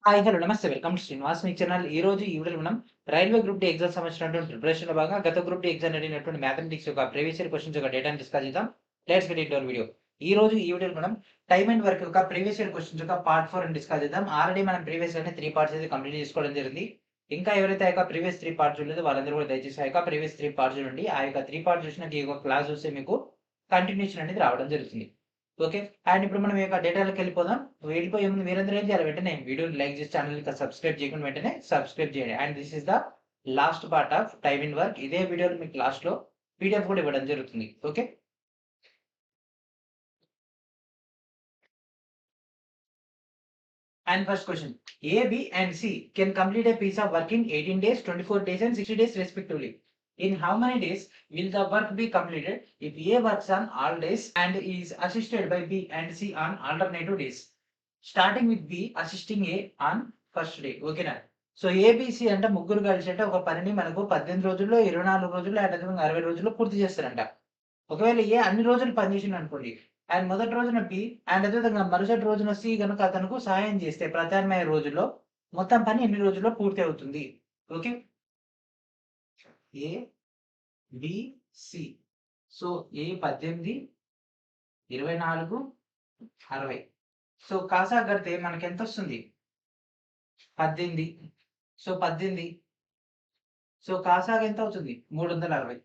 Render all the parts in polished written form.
Hi. Hello. నమస్తే. Welcome to Srinivas me channel. ఈ వీడియోలో మనం రైల్వే గ్రూప్ డి ఎగ్జామ్ సంబంధించినటువంటి ప్రిపరేషన్‌లో భాగంగా గత గ్రూప్ డి ఎగ్జామ్ అడిగినటువంటి మ్యాథమెటిక్స్ యొక్క ప్రీవియస్ ఇయర్ క్వెషన్స్ యొక్క డేటాను డిస్కస్ చేద్దాం. Let's get into hour video. ఈ వీడియోలో మనం టైమ్ అండ్ వర్క్ యొక్క ప్రీవియస్ ఇయర్ క్వెషన్స్ యొక్క పార్ట్ 4 ని డిస్కస్ చేద్దాం. ఆల్రెడీ మనం ప్రీవియస్‌గానే 3 పార్ట్స్ అయితే కంప్లీట్ చేసుకోవడం జరిగింది. ఇంకా ఎవరైతే ఆ యొక్క ప్రీవియస్ 3 పార్ట్స్ చూడలేదో వాళ్ళందరూ కూడా దయచేసి ఆ యొక్క ప్రీవియస్ 3 పార్ట్స్ చూడండి. ఆ యొక్క 3 పార్ట్స్ చూసినాక ఈ యొక్క క్లాస్ చూస్తే మీకు కంటిన్యూషన్ అనేది రావడం జరుగుతుంది. ఓకే. అండ్ ఇప్పుడు మనం ఈ యొక్క డేటాలోకెళ్ళిపోదాం. వెళ్ళిపోయే ముందు మీరందరూ ఏం చేయాలి? వెంటనే వీడియోని లైక్ చేసి ఛానెల్‌ని ఇంకా సబ్స్క్రైబ్ చేయకుండా వెంటనే సబ్స్క్రైబ్ చేయండి. And this is the last part of time in work. ఇదే వీడియోలో మీకు లాస్ట్‌లో పీడీఎఫ్ కూడా ఇవ్వడం జరుగుతుంది. Okay. And first question. A, B and C can complete a piece of work in 18 days, 24 days and 60 days respectively. In how many days will the work be completed if A works on all days and is assisted by B and C on alternative days? Starting with B assisting A on first day. ఓకేనా? So ABC అంటే ముగ్గురు కలిసి అంటే ఒక పనిని మనకు 18 రోజుల్లో, 24 రోజుల్లో, అండ్ 60 రోజుల్లో పూర్తి చేస్తారంట. ఒకవేళ ఏ అన్ని రోజులు పనిచేసిండనుకోండి, అండ్ మొదటి రోజున బి అండ్ అదేవిధంగా మరుసటి రోజున సి గనుక అతనుకు సహాయం చేస్తే ప్రత్యామ్నాయ రోజుల్లో మొత్తం పని ఎన్ని రోజుల్లో పూర్తి అవుతుంది? Okay. A, B, C. So A 18, 24, 60. So Kasa కడితే మనకెంతొస్తుంది? 18. సో 18. సో కాసాగా ఎంత అవుతుంది? 360.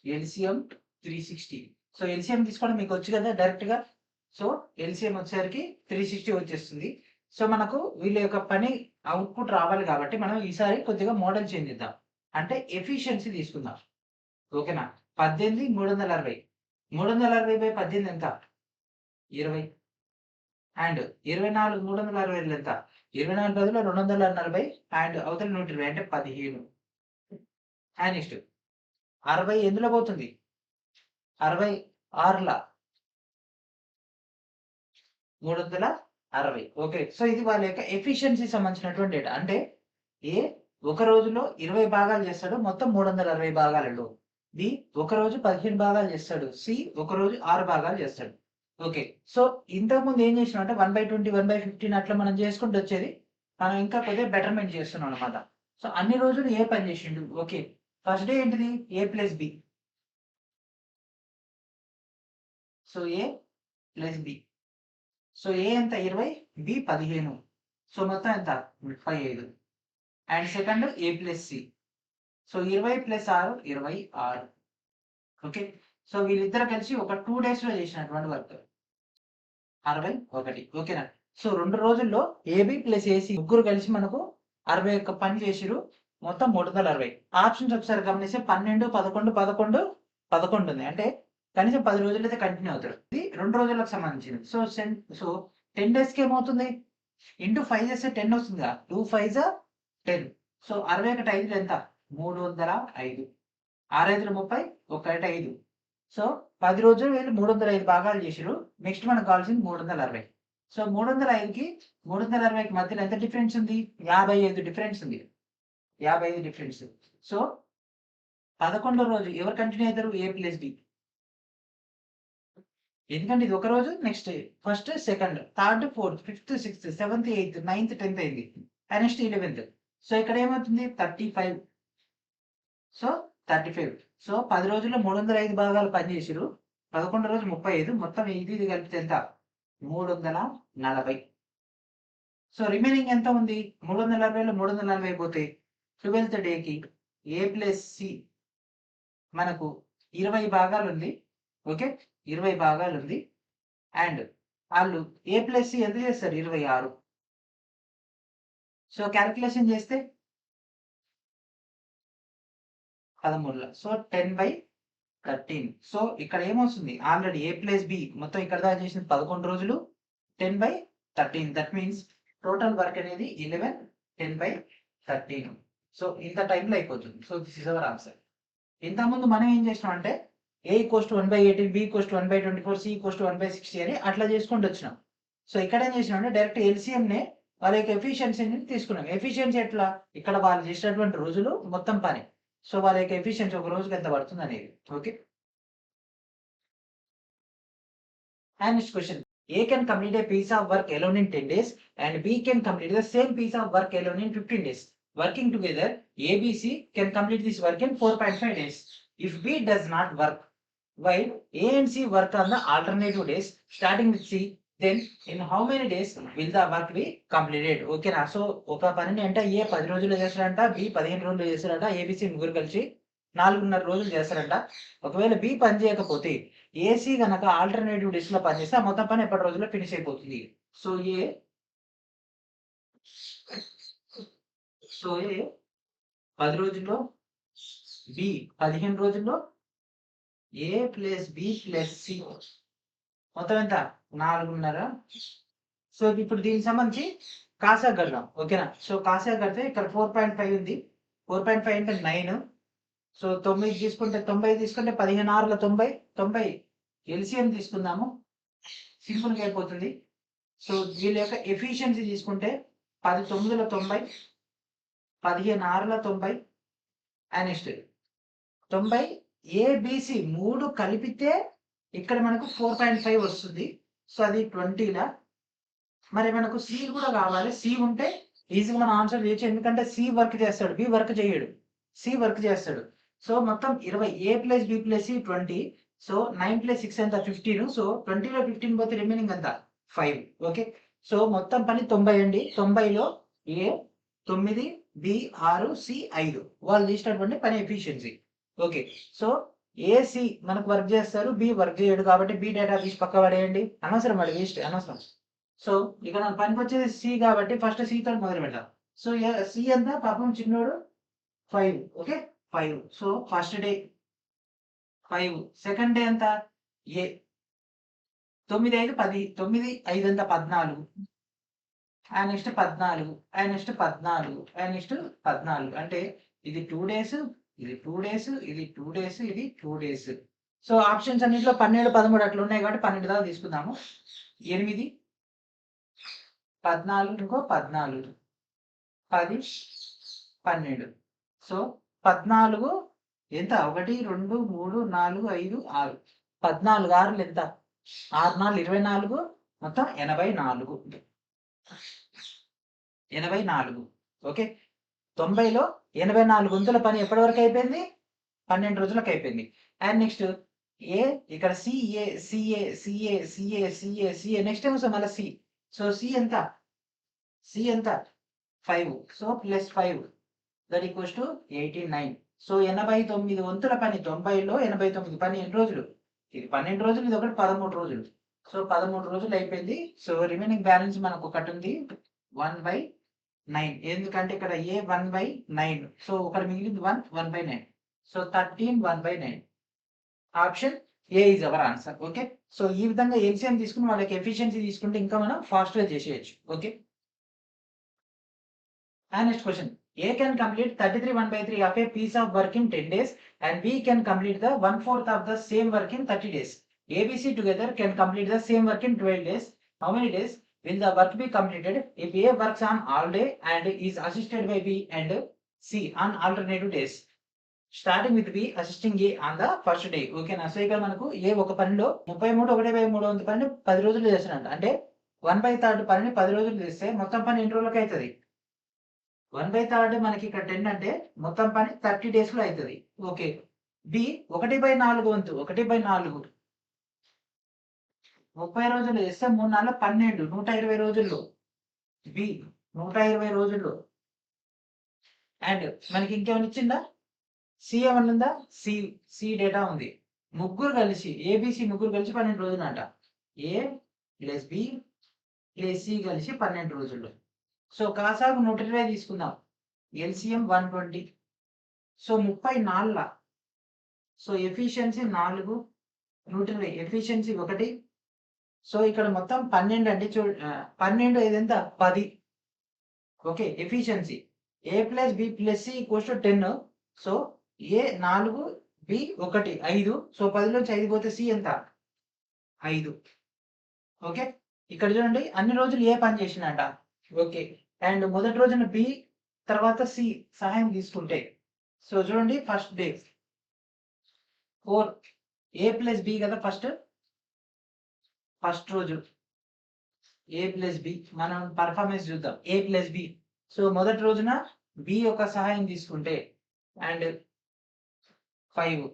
ఎల్‌సిఎం 360. సో ఎల్‌సిఎం తీసుకోవడం మీకొచ్చు కదా డైరెక్ట్‌గా. సో ఎల్‌సిఎం వచ్చేసరికి 360 వచ్చేస్తుంది. సో మనకు వీళ్ళ యొక్క పని అవుట్‌పుట్ రావాలి కాబట్టి మనం ఈసారి కొద్దిగా మోడల్ చేంజ్ చేద్దాం. అంటే ఎఫిషియన్సీ తీసుకుందాం. ఓకేనా? 18, 360. 360/18 ఎంత? 20. అండ్ 24 360 ఎంత? 24 బదులు 240 అండ్ అవతల 120 అంటే 15. అండ్ నెక్స్ట్ 60 ఎందులో పోతుంది? 66ల 360. ఓకే. సో ఇది వాళ్ళ యొక్క ఎఫిషియన్సీ సంబంధించినటువంటి డేటా. అంటే ఏ ఒక రోజులో 20 భాగాలు చేస్తాడు. మొత్తం 360 భాగాలలో. బి ఒక రోజు 15 భాగాలు చేస్తాడు. సి ఒక రోజు 6 భాగాలు చేస్తాడు. ఓకే. సో ఇంతకుముందు ఏం చేసినాం అంటే 1/20, 1/15 అట్లా మనం చేసుకుంటూ వచ్చేది. మనం ఇంకా కొద్దిగా బెటర్‌మెంట్ చేస్తున్నాం అన్నమాట. సో అన్ని రోజులు ఏ పని చేసిండు? ఓకే. ఫస్ట్ డే ఏంటిది? A plus B. So A plus B. So A ఎంత? 20, బి 15. సో మొత్తం ఎంత? 35. And second A plus C. So 20 plus 6 26. Okay. So వీళ్ళిద్దరు కలిసి ఒక 2 డేస్‌లో చేసినటువంటి వర్క్ 61. ఓకేనా? సో 2 రోజుల్లో ఏబీ ప్లస్ ఏసీ ముగ్గురు కలిసి మనకు 61 పని చేసిర్రు. మొత్తం 360. ఆప్షన్స్ ఒకసారి గమనిస్తే 12, 11, 11, 11 ఉంది. అంటే కనీసం 10 రోజులైతే కంటిన్యూ అవుతారు. ఇది 2 రోజులకు సంబంధించింది. సో 10 డేస్‌కి ఏమవుతుంది? ఇంటూ 5 చేస్తే 10 వస్తుందిగా. 2 5 10. సో 61 5లు ఎంత? 305. 6 5లు 30, 1 5. సో 10 రోజులు వీళ్ళు 305 భాగాలు చేసిర్రు. నెక్స్ట్ మనకు కావాల్సింది 360. సో 305కి 360కి మధ్యలో ఎంత డిఫరెన్స్ ఉంది? 55 డిఫరెన్స్ ఉంది. 55 డిఫరెన్స్. సో 11వ రోజు ఎవరు కంటిన్యూ అవుతారు? ఏ ప్లస్ బి. ఎందుకంటే ఇది ఒక రోజు next first, second, third, fourth, fifth, sixth, seventh, eighth, ninth, 10th అయింది. And next 11th. సో ఇక్కడ ఏమవుతుంది? 35. సో 35. సో 10 రోజుల్లో 305 భాగాలు పనిచేసిర్రు. 11వ రోజు 35. మొత్తం ఇది కలిపితే ఎంత? 340. సో రిమైనింగ్ ఎంత ఉంది? 340లో 340 పోతే 12th డేకి ఏ ప్లస్ సి మనకు 20 భాగాలుంది. ఓకే. 20 భాగాలుంది. అండ్ ఆళ్ళు ఏ ప్లస్ సి ఎంత చేస్తారు? 26. సో కాలిక్యులేషన్ చేస్తే 13. సో 10/13. సో ఇక్కడ ఏమొస్తుంది? ఆల్రెడీ ఏ ప్లస్ బి మొత్తం ఇక్కడ దాకా చేసింది 11 రోజులు. 10/13. దట్ మీన్స్ టోటల్ వర్క్ అనేది 11, 10/13. సో ఇంత టైంలో అయిపోతుంది. So this is our answer. ఇంతకుముందు మనం ఏం చేసినాం అంటే a equals to 1/18, b equals to 1/24, c equals to 1/60 అని అట్లా చేసుకుంటూ వచ్చినాం. సో ఇక్కడ ఏం చేసినాం అంటే డైరెక్ట్ ఎల్‌సిఎంనే వాళ్ళ యొక్క ఎఫిషియన్సీని తీసుకున్నాం. ఎఫిషియన్సీ ఎట్లా? ఇక్కడ వాళ్ళు చేసినటువంటి రోజులు మొత్తం పని. సో వాళ్ళ యొక్క ఎఫిషియన్సీ ఒక రోజుకి ఎంత పడుతుంది అనేది. Okay. And next question. A can complete a piece of work alone in 10 days and B can complete the same piece of work alone in 15 days. Working together, ABC can complete this work in 4.5 days. If B does not work, while A and C work on the alternative days, starting with C, then in how many days will the work be completed? ఓకేనా? So ఒక పనిని అంటే ఏ 10 రోజుల్లో చేస్తారంట, B 15 రోజుల్లో చేస్తారంట, ABC ముగ్గురు కలిసి 4.5 రోజులు చేస్తారంట. ఒకవేళ బి పని చేయకపోతే ఏసీ గనక ఆల్టర్నేటివ్ డేస్ లో పనిచేస్తే ఆ మొత్తం పని ఎప్పటి రోజుల్లో ఫినిష్ అయిపోతుంది. సో ఏ 10 రోజుల్లో, బి 15 రోజుల్లో, ఏ ప్లస్ బి ప్లస్ సి మొత్తం ఎంత 4.5. సో ఇప్పుడు దీనికి సంబంధించి కాసా కడదాం. ఓకేనా? సో కాసా కడితే ఇక్కడ 4.5 ఉంది. 4.5 అంటే 9. సో 9 తీసుకుంటే 90 తీసుకుంటే 15 6ల 90. 90 ఎల్సిఎం తీసుకుందాము. సింపుల్గా అయిపోతుంది. సో వీళ్ళ యొక్క ఎఫిషియన్సీ తీసుకుంటే 10 9ల 90, 15 6ల 90 అండ్ నెక్స్ట్ 90 ఏబిసి 3 కలిపితే ఇక్కడ మనకు 4.5 వస్తుంది. సో అది 20లా. మరి మనకు సి కూడా కావాలి. సి ఉంటే ఈజీగా మనం ఆన్సర్ చేయొచ్చు. ఎందుకంటే సి వర్క్ చేస్తాడు, బి వర్క్ చేయడు. సి వర్క్ చేస్తాడు. సో మొత్తం 20 a plus b plus c 20. So 9 plus 6 ఎంత 15. సో 20లో 15 పోతే రిమైనింగ్ ఎంత 5. ఓకే. సో మొత్తం పని 90 అండి. 90లో ఏ 9, బి 6, సి 5 వాళ్ళు చేసినటువంటి పని ఎఫిషియన్సీ. ఓకే. సో ఏసి మనకు వర్క్ చేస్తారు, బి వర్క్ చేయడు. కాబట్టి బి డేటా తీసి పక్క పడేయండి. అనవసరం వాడు వేస్ట్ అనవసరం. సో ఇక్కడ పనికి వచ్చేది సి కాబట్టి ఫస్ట్ సి తో మొదలు పెడతాం. సో సి ఎంత పాపం చిన్నోడు 5. Okay 5. So first day 5. Second day ఎంత ఏ 9 5 10. 9 5 ఎంత 14. And next 14 and next 14 and next 14. అంటే ఇది 2 డేస్, ఇది 2 డేస్, ఇది 2 డేస్, ఇది 2 డేస్. సో ఆప్షన్స్ అన్నింటిలో 12 13 అట్లా ఉన్నాయి కాబట్టి 12 దాకా తీసుకుందాము. 8 14 ఇంకో 14 10 12. సో 14 ఎంత 1 2 3 4 5 6. 14 6లు ఎంత 6 4 24. మొత్తం 84. 84. ఓకే. 90లో 84 వంతుల పని ఎప్పటి వరకు అయిపోయింది 12 రోజులకు అయిపోయింది. అండ్ నెక్స్ట్ ఏ ఇక్కడ CA CA CA CA CA CA next ఏమో మళ్ళీ సి. సో సి ఎంత 5. So plus 5 that equals to 89. So 89 వంతుల పని 90లో 89 పని ఎన్ని రోజులు? ఇది 12 రోజులు, ఇది ఒకటి 13 రోజులు. సో 13 రోజులు అయిపోయింది. సో రిమైనింగ్ బ్యాలెన్స్ మనకు ఒకటి ఉంది 1/9. ఎందుకంటే ఇక్కడ ఏ 1/9. సో ఒకటి మిగిలింది 1/9. So 13 1/9. Option A is our answer. Okay. So ఈ విధంగా ఎల్సిఎం తీసుకుని వాళ్ళకి ఎఫిషియన్సీ తీసుకుంటే ఇంకా మనం ఫాస్ట్గా చేసేయచ్చు. Okay. And next question. A can complete 33 1/3 of a piece of work in 10 days and B can complete the 1/4 of the same work in 30 days. ABC together can complete the same work in 12 days. How many days will the work be completed if A works on all day and is assisted by B and C on alternative days? Starting with B assisting A on the first day. Okay నా? So ఇక్కడ మనకు ఏ ఒక పనిలో 33 1/3 వంతు పనిని 10 రోజులు చేస్తున్నట్టు. అంటే 1/3 పనిని 10 రోజులు చేస్తే మొత్తం పని ఎన్ని రోజులకు అవుతుంది? 1/3 మనకి ఇక్కడ 10 అంటే మొత్తం పని 30 డేస్ లో అవుతుంది. ఓకే. బి 1/4 వంతు 1/4 30 రోజులు చేస్తే 3 4 12 120 రోజుల్లో. బి 120 రోజుల్లో. అండ్ మనకి ఇంకేమైనా ఇచ్చిందా? సి ఏమన్నా ఉందా? సి డేటా ఉంది. ముగ్గురు కలిసి ఏబిసి ముగ్గురు కలిసి 12 రోజులు అంట. A plus b plus c కలిసి 12 రోజుల్లో. సో కాసాకు 120 తీసుకుందాం. LCM 120. So 34. So efficiency 4 120 efficiency 1. So ఇక్కడ మొత్తం 12 అండి. 12 ఇదెంత 10. Okay. Efficiency a plus b plus c equals to 10. So a 4 b 1 5. So 10లోంచి 5 పోతే సి ఎంత 5. ఓకే. ఇక్కడ చూడండి అన్ని రోజులు ఏ పని చేసిందంట. ఓకే. అండ్ మొదటి రోజున బి తర్వాత సి సహాయం తీసుకుంటే సో చూడండి ఫస్ట్ డే 4 ఏ ప్లస్ బి కదా ఫస్ట్ రోజు. ఏ ప్లస్ బి, మనం పర్ఫార్మెన్స్ చూద్దాం. ఏ ప్లస్ బి. సో మొదటి రోజున బి యొక్క సహాయం తీసుకుంటే and 5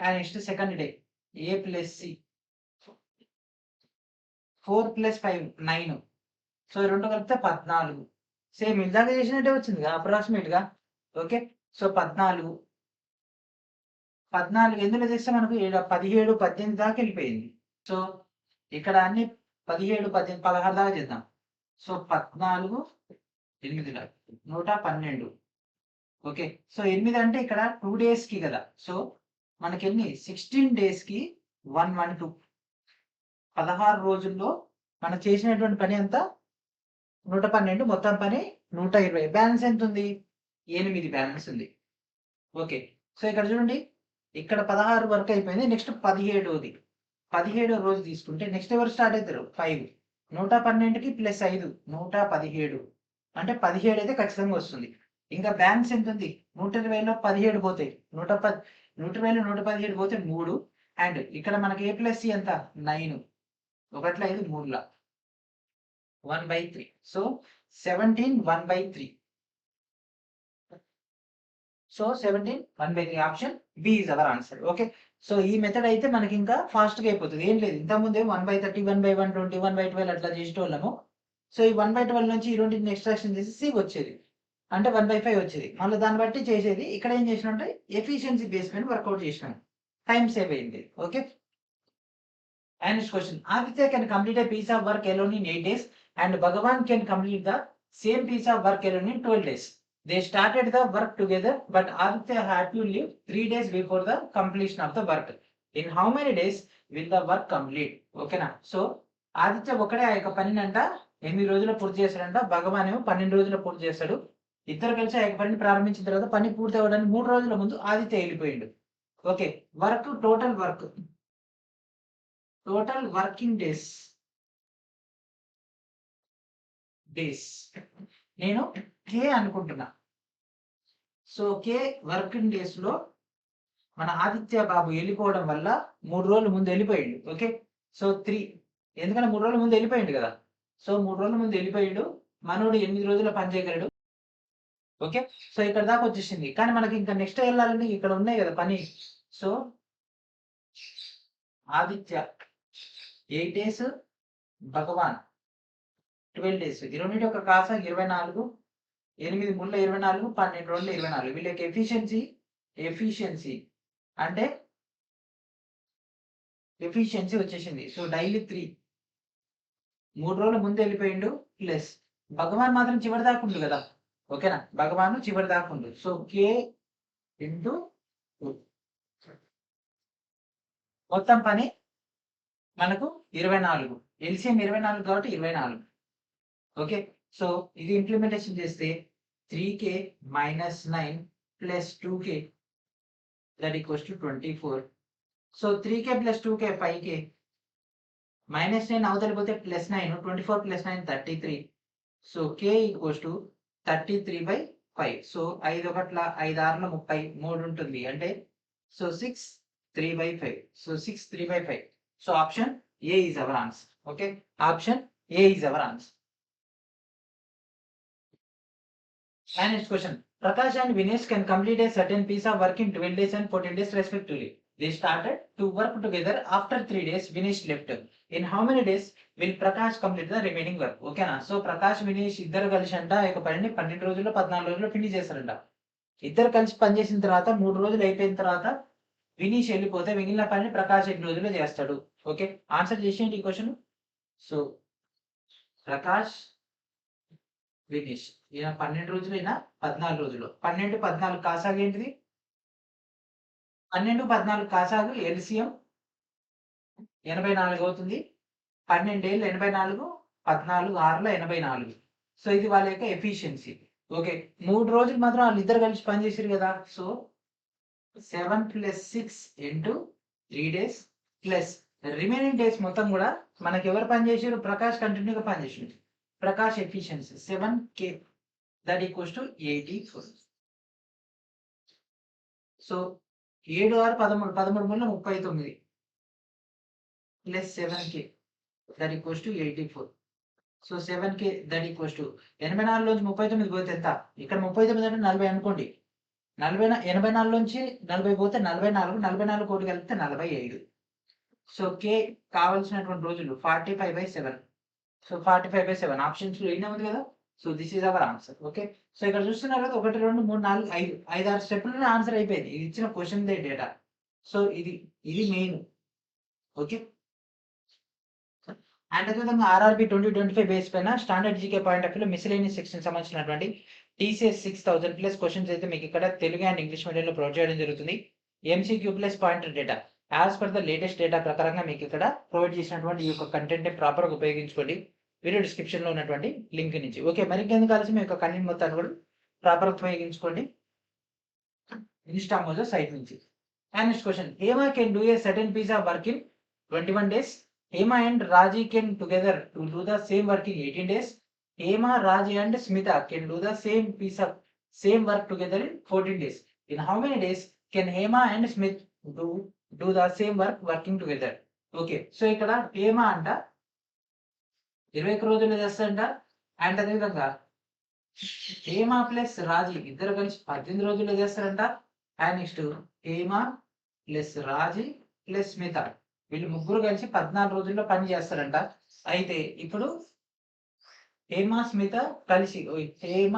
and next second day A plus C 4 plus 5 9. So ఈ రెండు కలిపితే 14. సేమ్ ఇందాక చేసినట్టే వచ్చింది కదా అప్రాక్సిమేట్ గా. ఓకే, సో 14 ఎందులో చేస్తే మనకు 17 18 దాకా వెళ్ళిపోయింది. సో ఇక్కడ అన్ని 17 18 16 దాకా చేద్దాం. సో 14 8 112. ఓకే, సో 8 అంటే ఇక్కడ 2 days కి కదా. సో మనకి ఎన్ని 16 days కి 112. 16 రోజుల్లో మనం చేసినటువంటి పని అంతా 112, మొత్తం పని 120. బ్యాలెన్స్ ఎంత ఉంది? 8 బ్యాలెన్స్ ఉంది. ఓకే, సో ఇక్కడ చూడండి, ఇక్కడ 16 వరకు అయిపోయింది. నెక్స్ట్ 17ది 17వ రోజు తీసుకుంటే నెక్స్ట్ ఎవరు స్టార్ట్ అవుతారు? 5. 112కి ప్లస్ 5 117. అంటే 17 అయితే ఖచ్చితంగా వస్తుంది. ఇంకా బ్యాలెన్స్ ఎంత ఉంది? 120లో 17 పోతాయి. 120లో 117 పోతే 3. అండ్ ఇక్కడ మనకి ఏ ప్లస్ సి ఎంత? 9. 1 5 3 1/3. So 17 1/3. So 17 1/3 option B is our answer. Okay, so ఈ మెథడ్ అయితే మనకి ఇంకా ఫాస్ట్ గా అయిపోతుంది. ఏం లేదు, ఇంతకుముందే 1/30 1/120 1/12 అట్లా చేసేటోళ్ళము. సో ఈ 1/12 నుంచి ఈ రెండింటిని ఎక్స్ట్రాక్షన్ చేసి సి వచ్చేది, అంటే 1/5 వచ్చేది. మళ్ళీ దాన్ని బట్టి చేసేది. ఇక్కడ ఏం చేసినంటే ఎఫిషియన్సీ బేస్ మీద వర్కౌట్ చేసినాం, టైం సేవ్ అయింది. Okay, and next question, Aditya can complete a piece of work alone in 8 days and Bhagavan can complete the same piece of work alone in 12 days. They started the work together, but Aditya had to leave 3 days before the completion of the work. In how many days will the work complete? Okay na. So Aditya ఒకడే ఆ యొక్క పనిని అంట 8 రోజుల్లో పూర్తి చేస్తాడంట. భగవాన్ ఏమో 12 రోజుల్లో పూర్తి చేస్తాడు. ఇద్దరు కలిసి ఆ యొక్క పనిని ప్రారంభించిన తర్వాత పని పూర్తి అవ్వడానికి 3 రోజుల ముందు ఆదిత్య వెళ్ళిపోయిండు. ఓకే, టోటల్ వర్కింగ్ డేస్ నేను కే అనుకుంటున్నా. సో కే వర్కింగ్ డేస్ లో మన ఆదిత్య బాబు వెళ్ళిపోవడం వల్ల 3 రోజుల ముందు వెళ్ళిపోయిండు. ఓకే, సో 3, ఎందుకంటే 3 రోజుల ముందు వెళ్ళిపోయిండు కదా. సో 3 రోజుల ముందు వెళ్ళిపోయిండు. మనోడు 8 రోజుల పని చేయగలడు. ఓకే, సో ఇక్కడ దాకా వచ్చేసింది. కానీ మనకి ఇంకా నెక్స్ట్ వెళ్ళాలని ఇక్కడ ఉన్నాయి కదా పని. సో ఆదిత్య 8 days, భగవాన్ 12 days. ఈ రెండింటి యొక్క కాసా 24, 8 ముళ్ళ 24, 12 రోజులు 24. వీళ్ళకి ఎఫిషియన్సీ అంటే ఎఫిషియన్సీ వచ్చేసింది. సో డైలీ 3 రోజుల ముందు వెళ్ళిపోయిండు. ప్లస్ భగవాన్ మాత్రం చివరి దాకా ఉండు కదా. ఓకేనా, భగవాన్ చివరి దాకా ఉండు. సో కే ఇంటూ మొత్తం పని మనకు 24. ఎల్సిఎం 24 కాబట్టి 24. ఓకే, సో ఇది ఇంప్లిమెంటేషన్ చేస్తే 3k - 9 + 2k that equals to 24. So 3k + 2k 5k -9 అవతలి పోతే +9 24 + 9 33. So k equals to 33/5. So 5 1 5 6 33 ఉంటుంది. అంటే so 6 3/5. So 6 3/5. So option A is our answer. Okay, option A is our answer. And next question, Prakash and Vinesh can complete a certain piece of work in 12 days and 14 days respectively. They started to work together. After 3 days, Vinesh left. In how many days will Prakash complete the remaining work? Okay na. So Prakash Vinesh ఇద్దరు కలిసి అంట ఒక పనిని 12 రోజుల్లో 14 రోజుల్లో finish చేస్తారంట. ఇద్దరు కలిసి పని చేసిన తర్వాత 3 రోజులు అయిపోయిన తర్వాత వినీష్ వెళ్ళిపోతే మిగిలిన పని ప్రకాష్ 8 రోజుల్లో చేస్తాడు. ఓకే, ఆన్సర్ చేసేయండి ఈ క్వశ్చన్. సో ప్రకాష్ వినీష్ ఈయన 12 రోజులు, ఈయన 14 రోజులు. 12 14 కాసాగు ఏంటిది? 12 14 కాసాగు ఎల్సిఎం 84 అవుతుంది. 12 ఏళ్ళు 84, 14 6లో 84. సో ఇది వాళ్ళ యొక్క ఎఫిషియన్సీ. ఓకే, 3 రోజులు మాత్రం వాళ్ళు ఇద్దరు కలిసి పని చేశారు కదా. So 7 + 6 × 3 days plus remaining days మొత్తం కూడా మనకి ఎవరు పని చేశారు? ప్రకాష్ కంటిన్యూగా పని చేసిండు. Prakash efficiency 7k that equals to 84. So 7 6 13 13 39 plus 7k that equals to 84. So 7k that equals to 84 నుంచి 39 పోతే ఎంత? ఇక్కడ 39 అంటే 40 అనుకోండి. 84 నుంచి 40 పోతే 44, 44 కోటి కలిపితే 45. సో k కావాల్సినటువంటి రోజులు 45/7. సో 45/7 ఆప్షన్స్ లో ఏనే ఉంది కదా. So this is our answer. Okay, so ఇక్కడ చూస్తున్నారు కదా 1 2 3 4 5 6 స్టెప్లోనే ఆన్సర్ అయిపోయింది. ఇది ఇచ్చిన క్వశ్చన్ దే డేటా. సో ఇది మెయిన్. ఓకే, అండ్ అదేవిధంగా ఆర్ఆర్బి 2025 బేస్ పైన స్టాండర్డ్ జీకే పాయింట్ ఆఫ్ వ్యూలో మిస్లేనియస్ సెక్షన్ సంబంధించినటువంటి టీసీఎస్ 6000 ప్లస్ క్వశ్చన్స్ అయితే మీకు ఇక్కడ తెలుగు అండ్ ఇంగ్లీష్ మీడియంలో ప్రొవైడ్ చేయడం జరుగుతుంది. MCQ plus pointer data as per the latest data ప్రకారంగా మీకు ఇక్కడ ప్రొవైడ్ చేసినటువంటి ఈ యొక్క కంటెంట్ ప్రాపర్గా ఉపయోగించుకోండి వీడియో డిస్క్రిప్షన్ లో ఉన్నటువంటి లింక్ నుంచి. ఓకే, మరి ఇంకెందుకు కలిసి మీ యొక్క కంటెంట్ మొత్తాన్ని కూడా ప్రాపర్గా ఉపయోగించుకోండి ఇన్స్టామోజో సైట్ నుంచి. And next question, Hema can do a certain piece of work in 21 days. Hema and Raji can together to do the same work in 18 days. Hema, Raji and Smita can do the same work together in 14 days. In how many days can Hema and Smith do the same work working together? Okay, so ఇక్కడ హేమ అంట 21 రోజులు చేస్తారంట. And అదేవిధంగా Hema plus రాజీ ఇద్దరు కలిసి 18 రోజుల్లో చేస్తారంట. And next Hema plus Raji plus Smita వీళ్ళు ముగ్గురు కలిసి 14 రోజుల్లో పని చేస్తారంట. అయితే ఇప్పుడు హేమ స్మిత కలిసి హేమ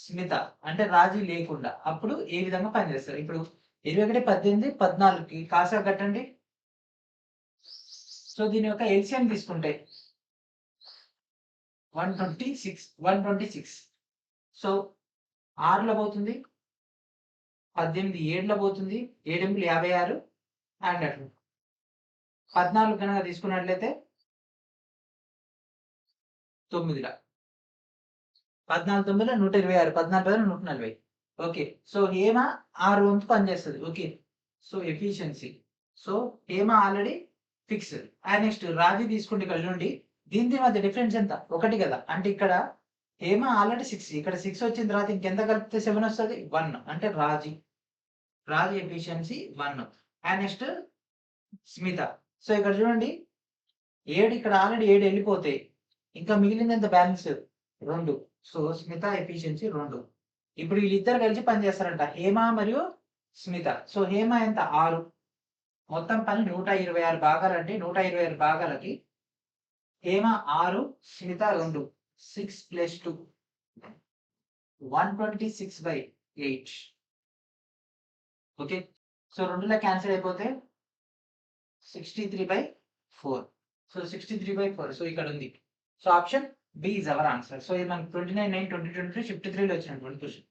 స్మిత అంటే రాజీ లేకుండా అప్పుడు ఏ విధంగా పనిచేస్తారు? ఇప్పుడు 21, 18, 14కి కాసా కట్టండి. సో దీని యొక్క ఎల్సిఎం తీసుకుంటే 126. సో 6లో పోతుంది, 18 7లో పోతుంది, 7 56 అండ్ అట్లా 14 కనుక తీసుకున్నట్లయితే 9లో 14 9లో 126, 14 140. ఓకే, సో హేమ 6 వంతు పనిచేస్తుంది. Okay, so efficiency. So Hema already fix. And next Raji తీసుకుంటే ఇక్కడ చూడండి దీని మధ్య డిఫరెన్స్ ఎంత? 1 కదా. అంటే ఇక్కడ హేమ ఆల్రెడీ 6, ఇక్కడ 6 వచ్చిన తర్వాత ఇంకెంత కలిపితే 7 వస్తుంది? 1. అంటే Raji efficiency 1. And next Smitha. So ఇక్కడ చూడండి 7, ఇక్కడ ఆల్రెడీ 7 వెళ్ళిపోతే ఇంకా మిగిలింది ఎంత? బ్యాలెన్స్ 2. So Smita efficiency 2. ఇప్పుడు వీళ్ళిద్దరు కలిసి పని చేస్తారంట హేమ మరియు స్మిత. సో హేమ ఎంత? 6. మొత్తం పని 126 భాగాలు. అంటే 126 భాగాలకి హేమ 6, స్మిత 2. 6 + 2 126/8. ఓకే, సో 2లో క్యాన్సిల్ అయిపోతే 63/4. సో 63/4. సో ఇక్కడ ఉంది. So option B is our answer. So ఇది మనకి 29/9/2023 షిఫ్ట్ 3లో వచ్చినటువంటి question.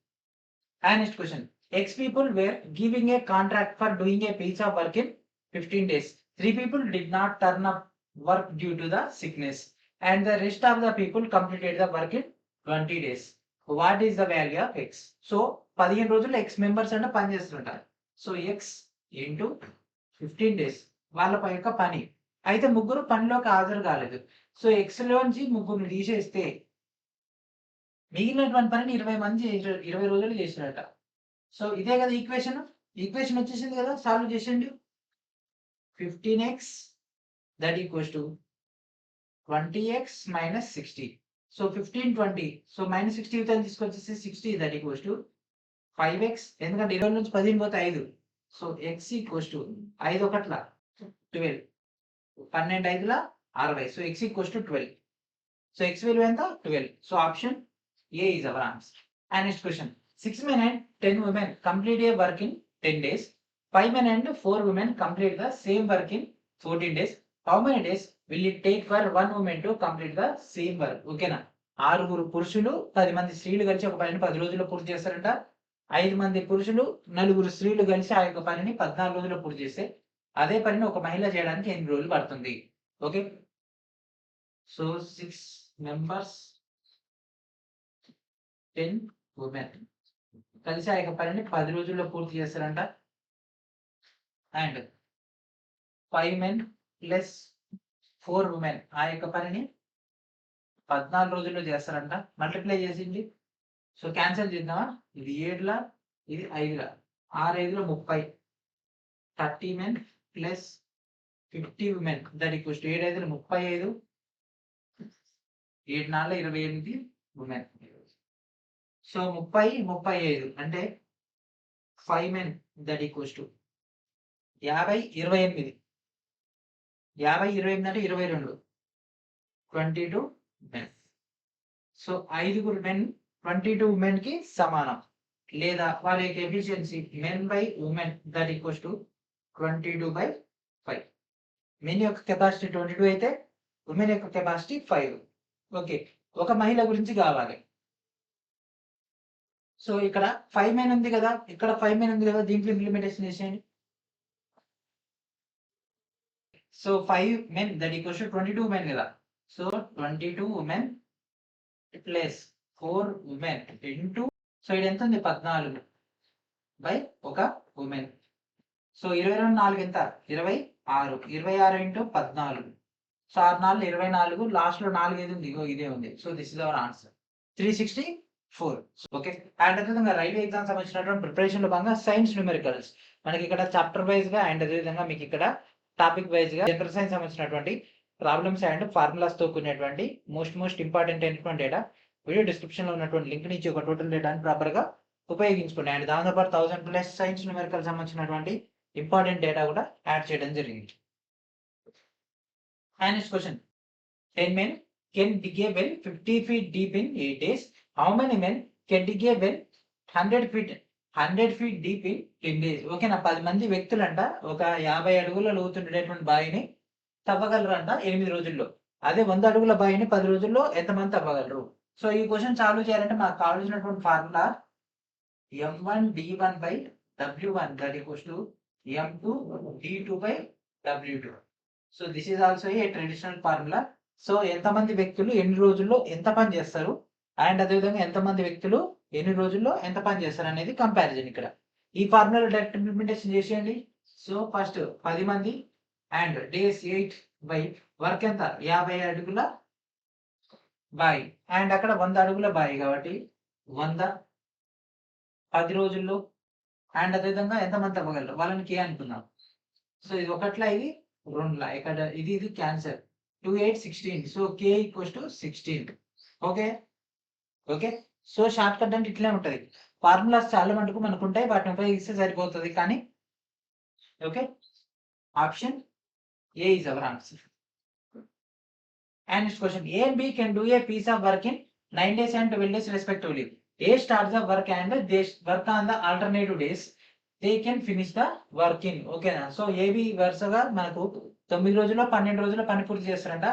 And next question, X people were giving a contract for doing a piece of work in 15 days. 3 people did not turn up work due to the sickness and the rest of the people completed the work in 20 days. What is the value of x? So 15 రోజుల్లో x members అంటే పని చేస్తుంటారు. So x into 15 days వాళ్ళ యొక్క పని. అయితే ముగ్గురు పనిలోకి హాజరు కాలేదు. సో ఎక్స్ లోంచి ముగ్గురు తీసేస్తే మిగిలినటువంటి పనిని 20 రోజులు చేసినట. సో ఇదే కదా ఈక్వేషన్ వచ్చేసింది కదా. సాల్వ్ చేసేయండి. 15x that equals to 20x - 60. So 15 20. So -60 తీసుకొచ్చేసి 60 దట్ ఈక్వల్స్ టు 5x. ఎందుకంటే 20 నుంచి 15 పోతే 5. So x equals to 5 1 12, 12 5 60. So x equals to 12. So x విలువ ఎంత? 12. So option A is our answer. And next question, 6 men and 10 women complete a work in 10 days. 5 men and 4 women complete the same work in 14 days. How many days will it take for 1 woman to complete the same work? ఓకేనా, 6 పురుషులు 10 మంది స్త్రీలు కలిసి ఒక పనిని 10 రోజుల్లో పూర్తి చేస్తారంట. 5 మంది పురుషులు 4 స్త్రీలు కలిసి ఆ యొక్క పనిని 14 రోజుల్లో పూర్తి చేస్తే అదే పనిని ఒక మహిళ చేయడానికి ఎన్ని రోజులు పడుతుంది? ఓకే, సో 6 members 10 women కలిసి ఆ యొక్క పనిని 10 రోజుల్లో పూర్తి చేస్తారంట. అండ్ 5 men + 4 women ఆ యొక్క పనిని 14 రోజుల్లో చేస్తారంట. మల్టిప్లై చేసింది. సో క్యాన్సిల్ చేద్దామా? ఇది 7ల ఇది 5ల 6 5 30. 30 men + 50 women that equals to 7 35 7 4 28 women. So 30 35 అంటే 5 మెన్ దట్ ఈక్వల్స్ టు 50 28 50 28 అంటే 22 22 మెన్. సో 5 మెన్ 22 ఉమెన్ కి సమానం. లేదా వాళ్ళ యొక్క efficiency men by women that equals to 22/5. Men యొక్క కెపాసిటీ 22 అయితే ఉమెన్ యొక్క కెపాసిటీ 5. ఓకే, ఒక మహిళ గురించి కావాలి. సో ఇక్కడ 5 మెన్ ఉంది కదా, ఇక్కడ 5 మెన్ ఉంది కదా, దీంట్లో ఇంప్లిమెంటేషన్ చేసేయండి. So 5 men that equals to 22 women కదా. So 22 women plus 4 women into, so ఇది ఎంత ఉంది 14 బై ఒక ఉమెన్. సో 22 4 ఎంత 26 26 ఇంటూ 14. సో 6 4 24, లాస్ట్ లో 4 ఏది ఉంది, ఇదే ఉంది. So this is our answer 364. Okay, and అదేవిధంగా రైల్వే ఎగ్జామ్ సంబంధించినటువంటి ప్రిపరేషన్ లో భాగంగా సైన్స్ న్యూమెరికల్స్ మనకి ఇక్కడ చాప్టర్ వైజ్ గా అండ్ అదేవిధంగా మీకు ఇక్కడ టాపిక్ వైజ్ గా జనరల్ సైన్స్ సంబంధించినటువంటి ప్రాబ్లమ్స్ అండ్ ఫార్ములాస్ తో కూడినటువంటి మోస్ట్ ఇంపార్టెంట్ అయినటువంటి డేటా వీడియో డిస్క్రిప్షన్ లో ఉన్నటువంటి లింక్ నుంచి ఒక టోటల్ డేటాని ప్రాపర్ గా ఉపయోగించుకోండి. అండ్ దాంతోపాటు 1000+ సైన్స్ న్యూమెరికల్ సంబంధించినటువంటి ఇంపార్టెంట్ డేటా కూడా యాడ్ చేయడం జరిగింది. And next question, 10 men can dig a well 50 feet deep in 8 days. How many men can dig a well 100 feet deep in 10 days? ఓకేనా, 10 మంది వ్యక్తులంట ఒక 50 అడుగుల లోతుండేటువంటి బావిని తవ్వగలరంట 8 రోజుల్లో. అదే 100 అడుగుల బావిని 10 రోజుల్లో ఎంతమంది తవ్వగలరు? సో ఈ క్వశ్చన్ సాల్వ్ చేయాలంటే మనకు కావాల్సినటువంటి formula M1D1/W1 that equals to M2D2/W2. So this is also a traditional formula. So ఎంతమంది వ్యక్తులు ఎన్ని రోజుల్లో ఎంత పని చేస్తారు అండ్ అదేవిధంగా ఎంతమంది వ్యక్తులు ఎన్ని రోజుల్లో ఎంత పని చేస్తారు అనేది కంపారిజన్. ఇక్కడ ఈ ఫార్ములా డైరెక్ట్ ఇంప్లిమెంటేషన్ చేసేయండి. సో ఫస్ట్ 10 మంది అండ్ డేస్ 8 బై వర్క్ ఎంత 50 అడుగుల బాయి అండ్ అక్కడ 100 అడుగుల బాయి కాబట్టి 100 10 రోజుల్లో అండ్ అదేవిధంగా ఎంతమంది తవ్వగలరు వాళ్ళని కే అనుకుందాం. సో ఇది ఒకట్లా, ఇది 2లా, ఇక్కడ ఇది cancer 2 8 16. So k equals to 16. Okay okay, so short cut అంటే ఇట్లే ఉంటది. ఫార్ములాస్ చాలా మటుకు మనకు ఉంటాయి, వాటిని ఉపయోగిస్తే సరిపోతుంది. కానీ okay, option A is our answer. And next question, A and B can do a piece of work in 9 days and 12 days respectively. A starts the work and they work on the alternative days. They can finish the work in. ఓకేనా, so AB వరుసగా మనకు 9 రోజుల్లో 12 రోజుల్లో పని పూర్తి చేస్తారంట.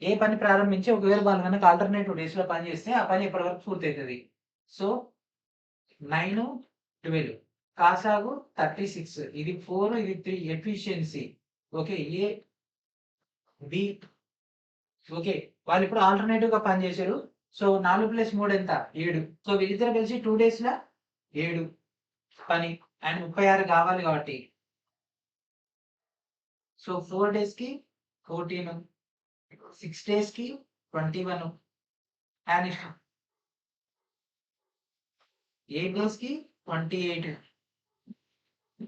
ఏ పని ప్రారంభించి ఒకవేళ వాళ్ళు కనుక ఆల్టర్నేటివ్ డేస్ లో పని చేస్తే ఆ పని ఎప్పటి వరకు పూర్తి అవుతుంది. సో 9 12 కాసాగు 36, ఇది 4 ఇది 3 efficiency. Okay, A B okay, వాళ్ళు ఇప్పుడు ఆల్టర్నేటివ్ గా పని చేశారు. సో 4 + 3 ఎంత 7. సో వీళ్ళిద్దరు కలిసి 2 days లా 7 పని అండ్ 36 కావాలి కాబట్టి సో 4 days కి 14, 6 days కి 21 అండ్ 8 days కి 28,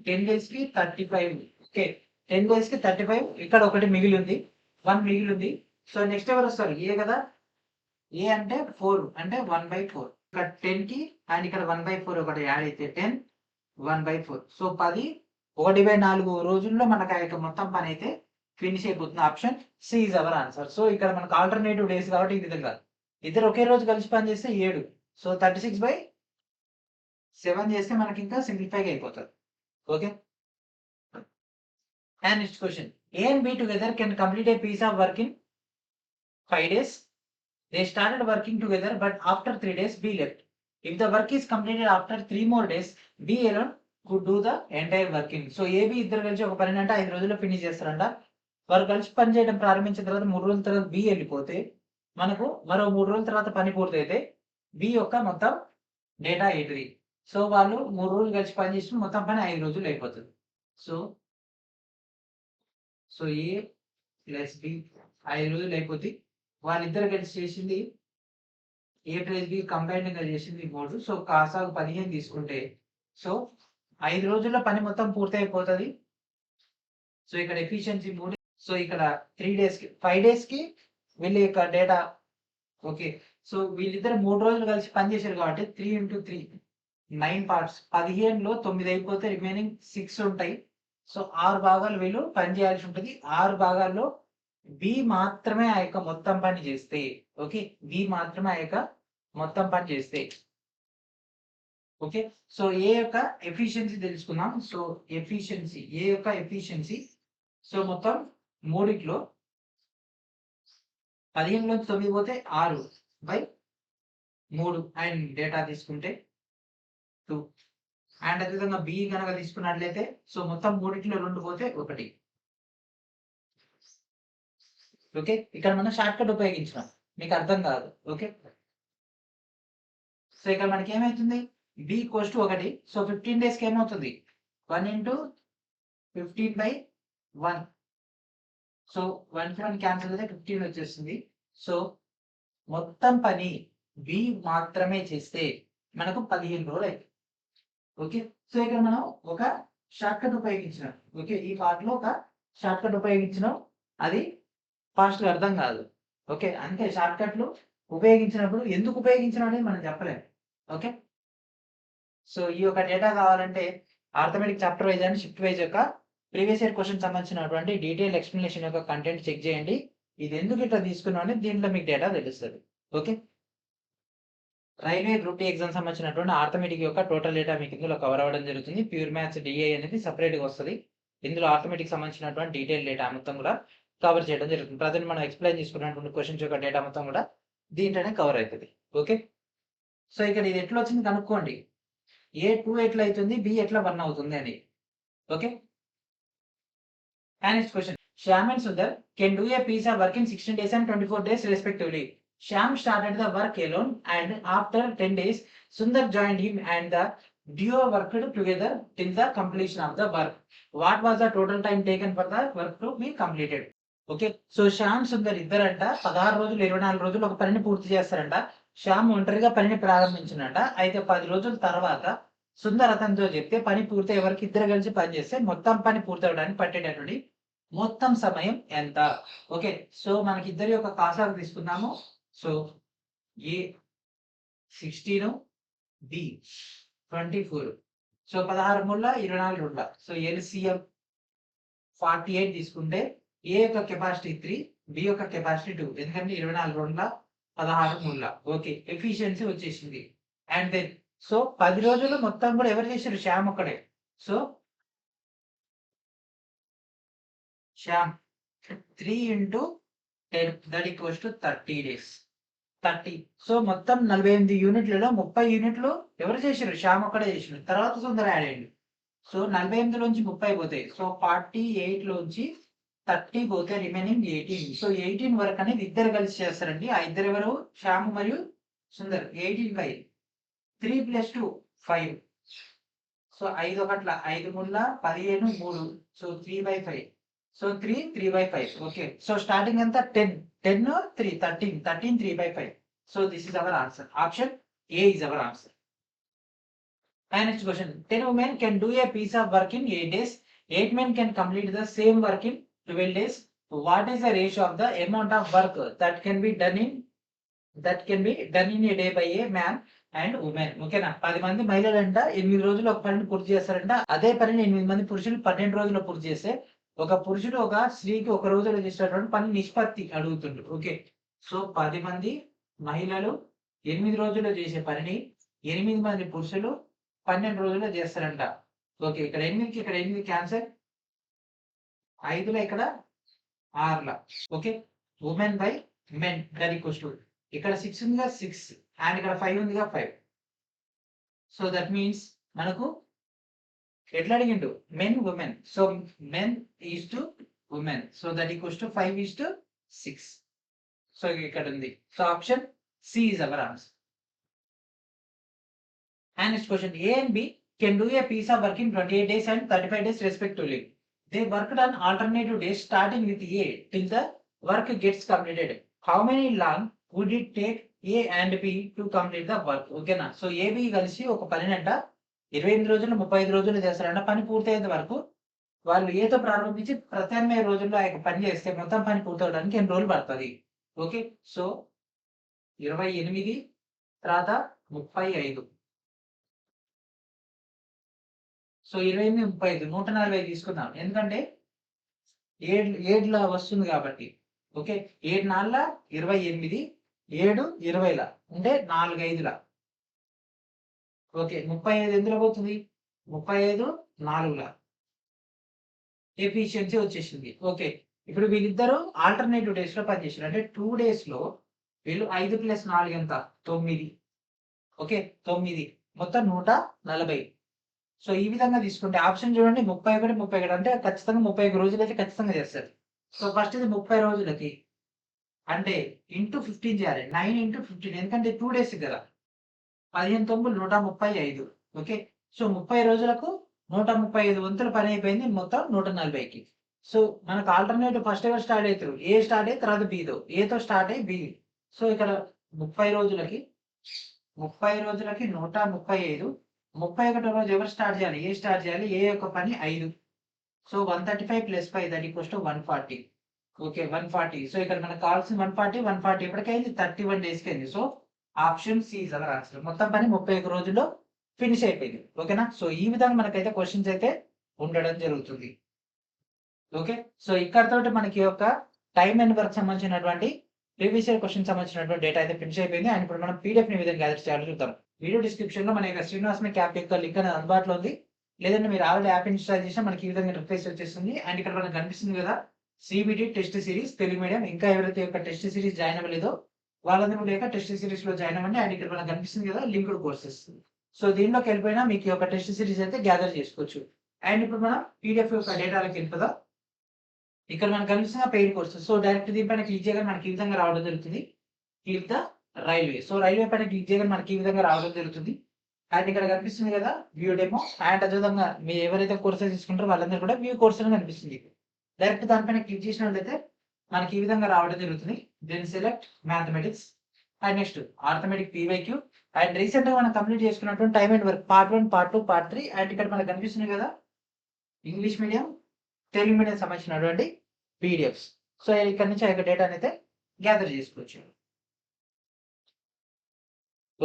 10 days కి 35. ఓకే, 10 days కి 35. ఇక్కడ ఒకటి మిగిలి ఉంది, 1 మిగిలి ఉంది. సో నెక్స్ట్ ఎవరు వస్తారు, ఏ కదా. ఏ అంటే 4 అంటే 1/4. ఇక్కడ 10 కి అండ్ ఇక్కడ 1/4 ఒకటి యాడ్ అయితే 10 1/4. సో 10 1/4 రోజుల్లో మనకు ఆ యొక్క మొత్తం పని అయితే ఫినిష్ అయిపోతుంది. Option C is our answer. So ఇక్కడ మనకు ఆల్టర్నేటివ్ డేస్ కాబట్టి ఇది కాదు, ఇద్దరు ఒకే రోజు కలిసి పని చేస్తే 7. సో 36/7 చేస్తే మనకి ఇంకా సింప్లిఫై అయిపోతుంది. Okay, and next question, A and B together can complete a piece of work in 5 days. They started working together, but after 3 days, B left. If the work is completed after 3 more days, B alone could do the entire working. So AB ఇద్దరు కలిసి ఒక పని అంటే 5 రోజుల్లో finish చేస్తారంట. వారు కలిసి పని చేయడం ప్రారంభించిన తర్వాత 3 రోజుల తర్వాత B వెళ్ళిపోతే మనకు మరో 3 రోజుల తర్వాత పని పూర్తయితే B యొక్క మొత్తం డేటా ఏంటిది. సో వాళ్ళు 3 రోజులు కలిసి పని చేసి మొత్తం పని 5 రోజులు అయిపోతుంది. సో A + B 5 రోజులు అయిపోతుంది. వాళ్ళిద్దరు కలిసి చేసింది A + B కంబైన్డ్ గా చేసింది 3. సో కాసాగు 15 తీసుకుంటే సో 5 రోజుల్లో పని మొత్తం పూర్తి అయిపోతుంది. సో ఇక్కడ ఎఫిషియన్సీ 3 సో ఇక్కడ 3 డేస్కి 5 డేస్కి వీళ్ళ యొక్క డేటా. ఓకే, సో వీళ్ళిద్దరు 3 రోజులు కలిసి పనిచేశారు కాబట్టి 3 ఇంటూ 3 9 పార్ట్స్. 15లో 9 అయిపోతే రిమైనింగ్ 6 ఉంటాయి. సో 6 భాగాలు వీళ్ళు పని చేయాల్సి ఉంటుంది. 6 భాగాల్లో బి మాత్రమే ఆ యొక్క మొత్తం పని చేస్తే, ఓకే, బి మాత్రమే ఆ యొక్క మొత్తం పని చేస్తే. ఓకే, సో ఏ యొక్క ఎఫిషియన్సీ తెలుసుకుందాం. సో ఎఫిషియన్సీ, ఏ యొక్క ఎఫిషియన్సీ, సో మొత్తం మూడిట్లో 15లోంచి 9 పోతే 6/3 అండ్ డేటా తీసుకుంటే 2. అండ్ అదేవిధంగా బి కనుక తీసుకున్నట్లయితే సో మొత్తం మూడిట్లో 2 పోతే 1. ఓకే, ఇక్కడ మనం షార్ట్ కట్ ఉపయోగించినాం, మీకు అర్థం కాదు. ఓకే, సో ఇక్కడ మనకి ఏమవుతుంది, బి ఈక్వల్స్ టు 1. సో 15 డేస్కి ఏమవుతుంది, 1 ఇంటూ 15/1. సో 1 క్యాన్సిల్ అయితే 15 వచ్చేస్తుంది. సో మొత్తం పని బి మాత్రమే చేస్తే మనకు 15 రోజులు అవుతుంది. ఓకే, సో ఇక్కడ మనం ఒక షార్ట్ కట్ ఉపయోగించినాం. ఓకే, ఈ పార్ట్ లో ఒక షార్ట్ కట్ ఉపయోగించినాం, అది ఫాస్ట్ గా అర్థం కాదు. ఓకే, అందుకే షార్ట్ కట్లు ఉపయోగించినప్పుడు ఎందుకు ఉపయోగించడం అనేది మనం చెప్పలేము. ఓకే, సో ఈ యొక్క డేటా కావాలంటే arithmetic chapter wise and shift wise యొక్క ప్రీవియస్ ఇయర్ క్వశ్చన్ సంబంధించినటువంటి డీటెయిల్ ఎక్స్ప్లెనేషన్ యొక్క కంటెంట్ చెక్ చేయండి. ఇది ఎందుకు ఇట్లా తీసుకున్నాం అనేది దీంట్లో మీకు డేటా తెలుస్తుంది. Okay, railway group D exam సంబంధించినటువంటి ఆర్థమెటిక్ యొక్క టోటల్ డేటా మీకు ఇందులో కవర్ అవ్వడం జరుగుతుంది. ప్యూర్ మ్యాథ్స్ డిఐ అనేది సపరేట్గా వస్తుంది. ఇందులో ఆర్థమెటిక్ సంబంధించినటువంటి డీటెయిల్ డేటా మొత్తం కూడా కవర్ చేయడం జరుగుతుంది. ప్రజెంట్ మనం ఎక్స్ప్లెయిన్ చేసుకున్నటువంటి క్వశ్చన్స్ యొక్క డేటా మొత్తం కూడా దీంట్లోనే కవర్ అవుతుంది. ఓకే, సో ఇక్కడ ఇది ఎట్లా వచ్చింది కనుక్కోండి. ఏ 2 ఎట్లా అవుతుంది, బి ఎట్లా 1 అవుతుంది అని. Okay, and next question, Shyam and Sundar can do a piece of work in 16 days and 24 days respectively. Shyam started the work alone and after 10 days Sundar joined him and the duo worked together till the completion of the work. What was the total time taken for the work to be completed? Okay, so Shyam Sundar ఇద్దరంట 16 రోజులు 24 రోజులు ఒక పనిని పూర్తి చేస్తారంట. శ్యామ్ ఒంటరిగా పనిని ప్రారంభించినట. అయితే 10 రోజుల తర్వాత సుందర్ అతనితో చెప్తే పని పూర్తయ్యే వరకు ఇద్దరు కలిసి పని చేస్తే మొత్తం పని పూర్తవడానికి పట్టేటటువంటి మొత్తం సమయం ఎంత. ఓకే, సో మనకి ఇద్దరి యొక్క కాసాలు తీసుకున్నాము. సో ఏ 16, బి 24. సో 16 ముళ్ళ 24 రూళ్ళ. సో ఎల్సిఎం 48 తీసుకుంటే ఏ యొక్క కెపాసిటీ 3, బి యొక్క కెపాసిటీ 2. ఎందుకంటే 24 రూళ్ళ 16 ముళ్ళ. ఓకే, ఎఫిషియన్సీ వచ్చేసింది. అండ్ దెన్ సో 10 రోజులు మొత్తం కూడా ఎవరు చేశారు, శ్యామ్ ఒక్కడే. So Shyam 3 into 10 that equals to 30 days. 30. So మొత్తం 48 యూనిట్లలో 30 యూనిట్లు ఎవరు చేశారు, శ్యామ్ ఒక్కడే చేశారు. తర్వాత సుందర యాడ్ అయ్యింది. సో 48 లోంచి 30 పోతాయి. సో 48 లోంచి 30 పోతే రిమైనింగ్ 18. సో 18 వరకు అనేది ఇద్దరు కలిసి చేస్తారండి. ఆ ఇద్దరు ఎవరు, శ్యామ్ మరియు సుందర్. 18/3 + 2 5. సో 5 ఒకట్ల 5 ముళ్ళ 15 3. So 3/5. So 3/5. Okay, so starting ఎంత 10 3 13 3/5. So this is our answer. Option A is our answer. And next question, 10 women can do a piece of work in 8 days. 8 men can complete the same work in 12 days. What is the ratio of the amount of work that can be done in a day by a man and woman? ఓకేనా, 10 మంది మహిళలంట 8 రోజులు ఒక పనిని పూర్తి చేస్తారంట. అదే పనిని 8 మంది పురుషులు 12 రోజుల్లో పూర్తి చేస్తే ఒక పురుషుడు ఒక స్త్రీకి ఒక రోజులో చేసేటటువంటి పని నిష్పత్తి అడుగుతుండ్రు. ఓకే, సో 10 మంది మహిళలు 8 రోజుల్లో చేసే పనిని 8 మంది పురుషులు 12 రోజుల్లో చేస్తారంట. ఓకే, ఇక్కడ 8కి ఇక్కడ 8 క్యాన్సర్, 5లో ఇక్కడ 6ల. Okay, women by men that equals to ఇక్కడ 6 ఉందిగా 6 అండ్ ఇక్కడ 5 ఉందిగా 5. సో దట్ మీన్స్ మనకు ఎట్లా అడిగిండు, men women. So men is to women. So that equals to 5:6. So ఇక్కడ ఉంది. So option C is our answer. And next question, A and B can do a piece of work in 28 days and 35 days respectively. They worked on alternative days starting with A till the work gets completed. How many long would it take A and B to complete the work? ఓకేనా, so AB కలిసి ఒక పనినంట 28 రోజులు 35 రోజులు చేస్తారంట. పని పూర్తయ్యేంత వరకు వాళ్ళు ఏతో ప్రారంభించి ప్రత్యామ్నాయ రోజుల్లో ఆ యొక్క పని చేస్తే మొత్తం పని పూర్తవడానికి ఎన్ని రోజులు పడుతుంది. ఓకే, సో 28 తర్వాత 35. సో 28, 35 140 తీసుకుందాం. ఎందుకంటే 7 వస్తుంది కాబట్టి. ఓకే, 7 4 28, 7 20 అంటే 4 5. ఓకే, 35 ఎందులో పోతుంది? 35 4. ఎఫిషియన్సీ వచ్చేసింది. ఓకే, ఇప్పుడు వీళ్ళిద్దరూ ఆల్టర్నేటివ్ డేస్ లో పనిచేసారు. అంటే 2 days లో వీళ్ళు 5 + 4 ఎంత? 9. ఓకే, 9 మొత్తం 140. సో ఈ విధంగా తీసుకుంటే ఆప్షన్ చూడండి, 31 31 అంటే ఖచ్చితంగా 31 రోజులు అయితే ఖచ్చితంగా చేస్తారు. సో ఫస్ట్ ఇది 30 రోజులకి అంటే ఇంటూ 15 చేయాలి. 9 × 15 ఎందుకంటే 2 days కదా. 15 9 135. ఓకే, సో 30 రోజులకు 135 వంతుల పని అయిపోయింది మొత్తం 140కి. సో మనకు ఆల్టర్నేటివ్ ఫస్ట్ ఎవరు స్టార్ట్ అవుతారు? ఏ స్టార్ట్ అయ్యి తర్వాత బితో, ఏతో స్టార్ట్ అయ్యి బి. సో ఇక్కడ 30 రోజులకి 135. 31 రోజు ఎవరు స్టార్ట్ చేయాలి? ఏ స్టార్ట్ చేయాలి. ఏ యొక్క పని 5. So 135 + 5 that equals to 140. Okay, 140. So ఇక్కడ మనకు కావాల్సిన 140 ఎప్పటికైంది? 31 డేస్కి అయింది. So option C is our answer. మొత్తం పని 31 రోజుల్లో ఫినిష్ అయిపోయింది. ఓకేనా. సో ఈ విధంగా మనకైతే క్వశ్చన్స్ అయితే ఉండడం జరుగుతుంది. ఓకే, సో ఇక్కడతోటి మనకి యొక్క టైమ్ అండ్ వర్క్ సంబంధించినటువంటి ప్రీవియస్ ఇయర్ క్వశ్చన్ సంబంధించినటువంటి డేటా అయితే ఫినిష్ అయిపోయింది. అండ్ ఇప్పుడు మనం పీడిఎఫ్ ని విధంగా గ్యాదర్ చేయాలో చూద్దాం. వీడియో డిస్క్రిప్షన్ లో మన యొక్క శ్రీనివాస్ క్యాప్ యొక్క లింక్ అనేది అందుబాటులో ఉంది. లేదంటే మీరు ఆల్రెడీ యాప్ ఇన్స్టాల్ చేసినా మనకి ఈ విధంగా ఇంటర్ఫేస్ వచ్చేస్తుంది. అండ్ ఇక్కడ మనకు కనిపిస్తుంది కదా, CBT test series Telugu medium. ఇంకా ఎవరైతే యొక్క టెస్ట్ సిరీస్ జాయిన్ అవ్వలేదో వాళ్ళందరూ కూడా యొక్క టెస్ట్ సిరీస్ లో జాయిన్ అవ్వండి. అండ్ ఇక్కడ మనకు కనిపిస్తుంది కదా లింక్డ్ కోర్సెస్. సో దీనిలోకి వెళ్ళిపోయినా మీకు యొక్క టెస్ట్ సిరీస్ అయితే గ్యాదర్ చేసుకోవచ్చు. అండ్ ఇప్పుడు మనం పీడిఎఫ్ యొక్క డేటాలోకి వెళ్ళిపోదాం. ఇక్కడ మనకు కనిపిస్తున్న పెయిడ్ కోర్సెస్. సో డైరెక్ట్ దీనిపైన క్లిక్ చేయగానే మనకి ఈ విధంగా రావడం జరుగుతుంది. Click the railway. So railway పైన క్లిక్ చేయగానే మనకి ఈ విధంగా రావడం జరుగుతుంది. అండ్ ఇక్కడ కనిపిస్తుంది కదా వ్యూ డెమో. అండ్ అదేవిధంగా మీరు ఎవరైతే కోర్సెస్ తీసుకుంటారో వాళ్ళందరూ కూడా వ్యూ కోర్స్ అని కనిపిస్తుంది. డైరెక్ట్ దానిపైన క్లిక్ చేసినట్లయితే మనకి ఈ విధంగా రావడం జరుగుతుంది. Then select mathematics and next arithmetic PYQ. And recent గా మనం కంప్లీట్ చేసుకున్నటువంటి time and work part 1 part 2 part 3. And ఇక్కడ మనకు కనిపిస్తుంది కదా ఇంగ్లీష్ మీడియం తెలుగు మీడియం సంబంధించినటువంటి పీడిఎఫ్స్. సో ఇక్కడ నుంచి ఆ యొక్క డేటా అయితే గ్యాదర్ చేసుకోవచ్చు.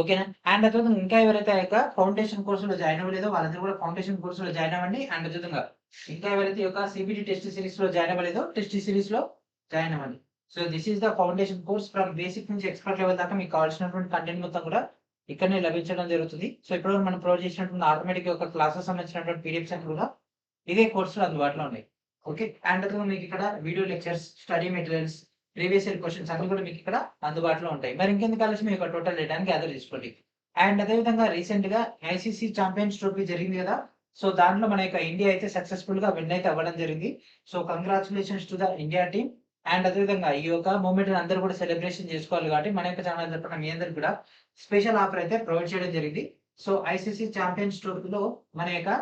ఓకేనా. అండ్ అదేవిధంగా ఇంకా ఎవరైతే ఆ యొక్క ఫౌండేషన్ కోర్సులో జాయిన్ అవ్వలేదో వాళ్ళందరూ కూడా ఫౌండేషన్ కోర్సులో జాయిన్ అవ్వండి. అండ్ అదేవిధంగా ఇంకా ఎవరైతే యొక్క సిబిటి టెస్ట్ సిరీస్ లో జాయిన్ అవ్వలేదో టెస్ట్ సిరీస్ లో జాయిన్ అవ్వండి. So this is the foundation course from basic నుంచి ఎక్స్పర్ట్ లెవెల్ దాకా మీకు కావాల్సినటువంటి కంటెంట్ మొత్తం కూడా ఇక్కడనే లభించడం జరుగుతుంది. సో ఇప్పుడు మనం ప్రొవైడ్ చేసినటువంటి ఆటోమేటిక్ యొక్క క్లాసెస్ సంబంధించినటువంటి పీడిఎఫ్స్ అన్ని కూడా ఇదే కోర్సులో అందుబాటులో ఉన్నాయి. ఓకే, అండ్ అదేవిధంగా మీకు ఇక్కడ video lectures, study materials, previous year questions అన్ని కూడా మీకు ఇక్కడ అందుబాటులో ఉంటాయి. మరి ఇంకెందుకు కలిసి మీకు టోటల్ డేటాని గ్యాదర్ చేసుకోండి. అండ్ అదేవిధంగా రీసెంట్ గా ఐసీసీ ఛాంపియన్స్ ట్రోఫీ జరిగింది కదా. సో దాంట్లో మన యొక్క ఇండియా అయితే సక్సెస్ఫుల్ గా విన్ అయితే అవ్వడం జరిగింది. So congratulations to the India team. And అదేవిధంగా ఈ యొక్క మూమెంట్ అందరూ కూడా సెలబ్రేషన్ చేసుకోవాలి కాబట్టి మన యొక్క ఛానల్ తరపున మీ అందరికి కూడా స్పెషల్ ఆఫర్ అయితే ప్రొవైడ్ చేయడం జరిగింది. సో ఐసీసీ ఛాంపియన్స్ ట్రోఫీలో మన యొక్క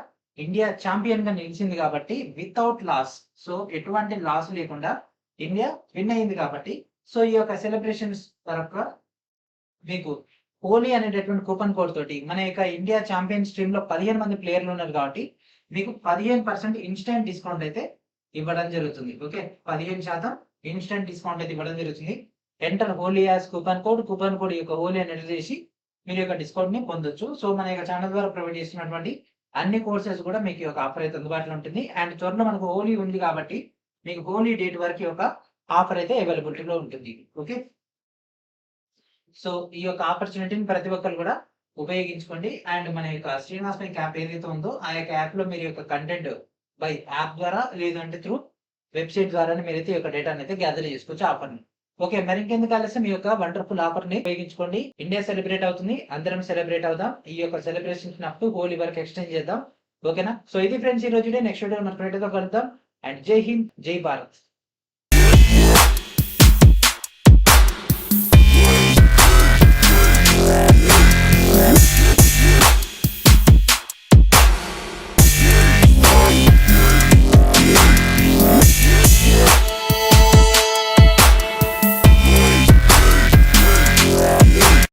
ఇండియా ఛాంపియన్ గా నిలిచింది కాబట్టి వితౌట్ లాస్, సో ఎటువంటి లాస్ లేకుండా ఇండియా విన్ అయింది కాబట్టి సో ఈ యొక్క సెలబ్రేషన్స్ తరఫున మీకు హోలీ అనేటటువంటి కూపన్ కోడ్ తోటి మన యొక్క ఇండియా ఛాంపియన్స్ టీమ్ లో 15 మంది ప్లేయర్లు ఉన్నారు కాబట్టి మీకు 15% ఇన్స్టెంట్ డిస్కౌంట్ అయితే ఇవ్వడం జరుగుతుంది. ఓకే, 15% ఇన్స్టెంట్ డిస్కౌంట్ అయితే ఇవ్వడం జరుగుతుంది. Enter Holi as coupon code యొక్క హోలీ అని ఎంటర్ చేసి మీరు యొక్క డిస్కౌంట్ ని పొందొచ్చు. సో మన యొక్క ఛానల్ ద్వారా ప్రొవైడ్ చేస్తున్నటువంటి అన్ని కోర్సెస్ కూడా మీకు యొక్క ఆఫర్ అయితే అందుబాటులో ఉంటుంది. అండ్ త్వరలో మనకు హోలీ ఉంది కాబట్టి మీకు హోలీ డేట్ వరకు యొక్క ఆఫర్ అయితే అవైలబిలిటీలో ఉంటుంది. ఓకే, సో ఈ యొక్క ఆపర్చునిటీని ప్రతి ఒక్కరు కూడా ఉపయోగించుకోండి. అండ్ మన యొక్క శ్రీనివాస్ యాప్ ఏదైతే ఉందో ఆ యొక్క యాప్ లో మీరు యొక్క కంటెంట్ బై యాప్ ద్వారా లేదంటే త్రూ వెబ్సైట్ ద్వారా మీరైతే ఈ యొక్క డేటాని అయితే గ్యాదర్ చేసుకోవచ్చు ఆఫర్ని. ఓకే, మరి ఇంకెందుకు ఆలస్యం ఈ యొక్క వండర్ఫుల్ ఆఫర్ ని ఉపయోగించుకోండి. ఇండియా సెలబ్రేట్ అవుతుంది, అందరం సెలబ్రేట్ అవుదాం. ఈ యొక్క సెలబ్రేషన్ అప్ టు హోలీ వరకు ఎక్స్టెండ్ చేద్దాం. ఓకేనా. సో ఇది ఫ్రెండ్స్ ఈ రోజు నెక్స్ట్ వీడియో మన ఫ్రెండ్ తో కలుద్దాం. అండ్ జై హింద్, జై భారత్. Yeah.